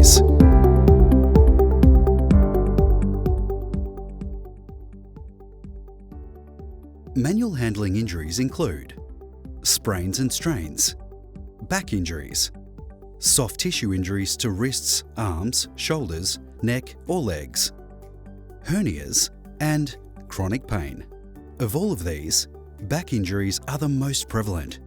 injuries. Manual handling injuries include sprains and strains, back injuries, soft tissue injuries to wrists, arms, shoulders, neck or legs, hernias, and chronic pain. Of all of these, back injuries are the most prevalent.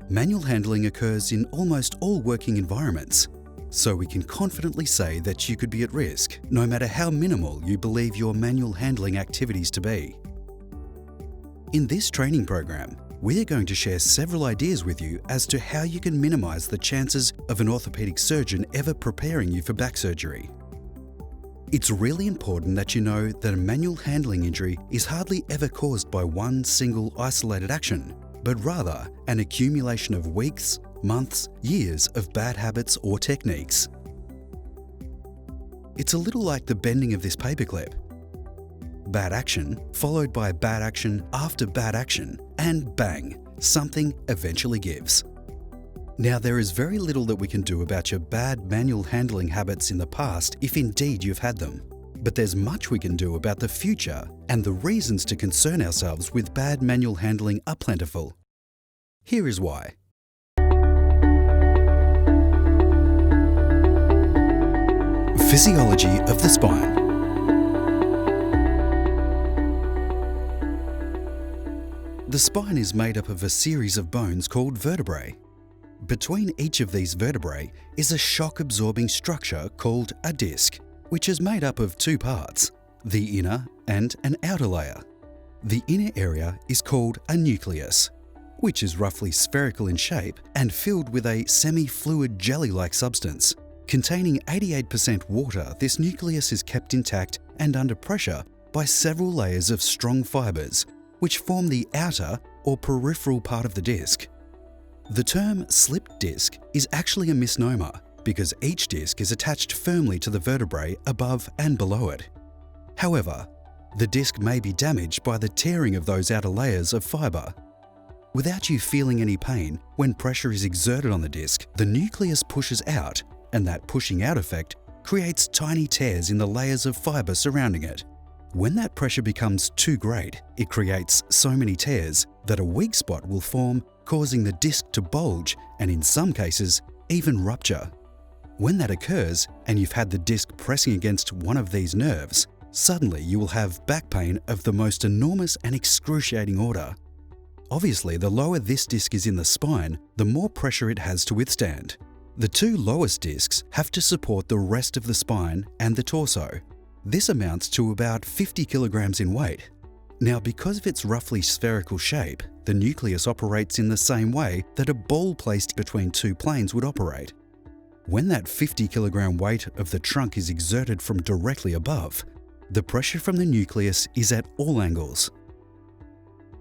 Manual handling occurs in almost all working environments, so we can confidently say that you could be at risk, no matter how minimal you believe your manual handling activities to be. In this training program, we are going to share several ideas with you as to how you can minimise the chances of an orthopaedic surgeon ever preparing you for back surgery. It's really important that you know that a manual handling injury is hardly ever caused by one single isolated action, but rather an accumulation of weeks, months, years of bad habits or techniques. It's a little like the bending of this paperclip. Bad action, followed by bad action after bad action, and bang, something eventually gives. Now, there is very little that we can do about your bad manual handling habits in the past if indeed you've had them. But there's much we can do about the future, and the reasons to concern ourselves with bad manual handling are plentiful. Here is why. Physiology of the spine. The spine is made up of a series of bones called vertebrae. Between each of these vertebrae is a shock-absorbing structure called a disc, which is made up of two parts, the inner and an outer layer. The inner area is called a nucleus, which is roughly spherical in shape and filled with a semi-fluid jelly-like substance. Containing 88% water, this nucleus is kept intact and under pressure by several layers of strong fibres, which form the outer or peripheral part of the disc. The term slipped disc is actually a misnomer because each disc is attached firmly to the vertebrae above and below it. However, the disc may be damaged by the tearing of those outer layers of fibre. Without you feeling any pain, when pressure is exerted on the disc, the nucleus pushes out, and that pushing out effect creates tiny tears in the layers of fibre surrounding it. When that pressure becomes too great, it creates so many tears that a weak spot will form, causing the disc to bulge and in some cases, even rupture. When that occurs and you've had the disc pressing against one of these nerves, suddenly you will have back pain of the most enormous and excruciating order. Obviously, the lower this disc is in the spine, the more pressure it has to withstand. The two lowest discs have to support the rest of the spine and the torso. This amounts to about 50 kilograms in weight. Now, because of its roughly spherical shape, the nucleus operates in the same way that a ball placed between two planes would operate. When that 50 kilogram weight of the trunk is exerted from directly above, the pressure from the nucleus is at all angles.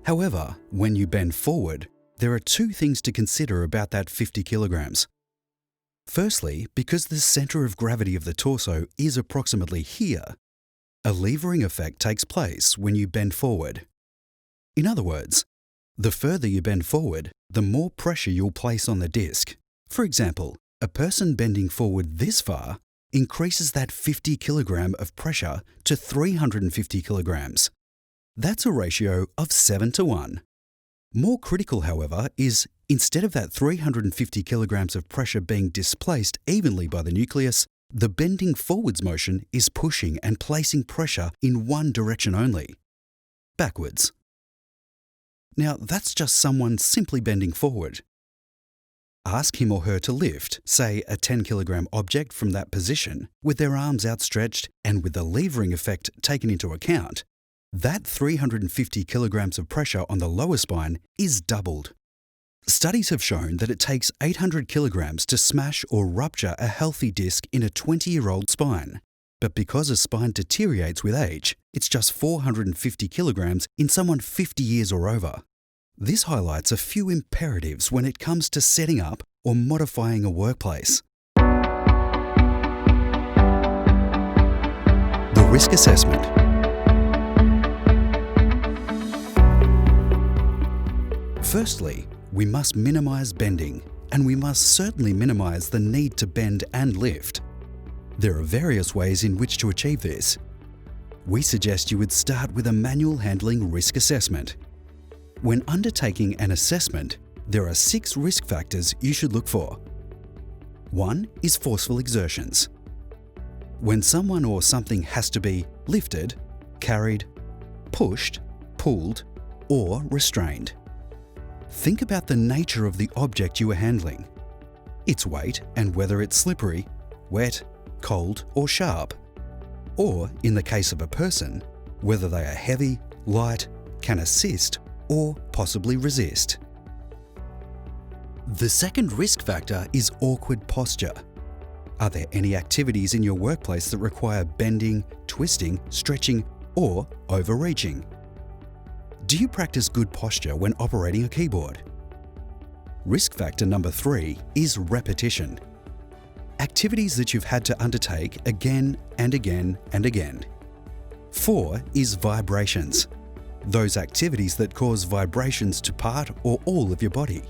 However, when you bend forward, there are two things to consider about that 50 kilograms. Firstly, because the centre of gravity of the torso is approximately here, a levering effect takes place when you bend forward. In other words, the further you bend forward, the more pressure you'll place on the disc. For example, a person bending forward this far increases that 50 kilogram of pressure to 350 kilograms. That's a ratio of 7:1. More critical, however, is instead of that 350 kilograms of pressure being displaced evenly by the nucleus, the bending forwards motion is pushing and placing pressure in one direction only, backwards. Now, that's just someone simply bending forward. Ask him or her to lift, say, a 10 kilogram object from that position with their arms outstretched and with the levering effect taken into account. That 350 kilograms of pressure on the lower spine is doubled. Studies have shown that it takes 800 kilograms to smash or rupture a healthy disc in a 20-year-old spine. But because a spine deteriorates with age, it's just 450 kilograms in someone 50 years or over. This highlights a few imperatives when it comes to setting up or modifying a workplace. The risk assessment. Firstly, we must minimize bending, and we must certainly minimize the need to bend and lift. There are various ways in which to achieve this. We suggest you would start with a manual handling risk assessment. When undertaking an assessment, there are 6 risk factors you should look for. 1 is forceful exertions. When someone or something has to be lifted, carried, pushed, pulled, or restrained. Think about the nature of the object you are handling, its weight and whether it's slippery, wet, cold, or sharp. Or, in the case of a person, whether they are heavy, light, can assist, or possibly resist. The second risk factor is awkward posture. Are there any activities in your workplace that require bending, twisting, stretching, or overreaching? Do you practice good posture when operating a keyboard? Risk factor number 3 is repetition. Activities that you've had to undertake again and again and again. 4 is vibrations. Those activities that cause vibrations to part or all of your body.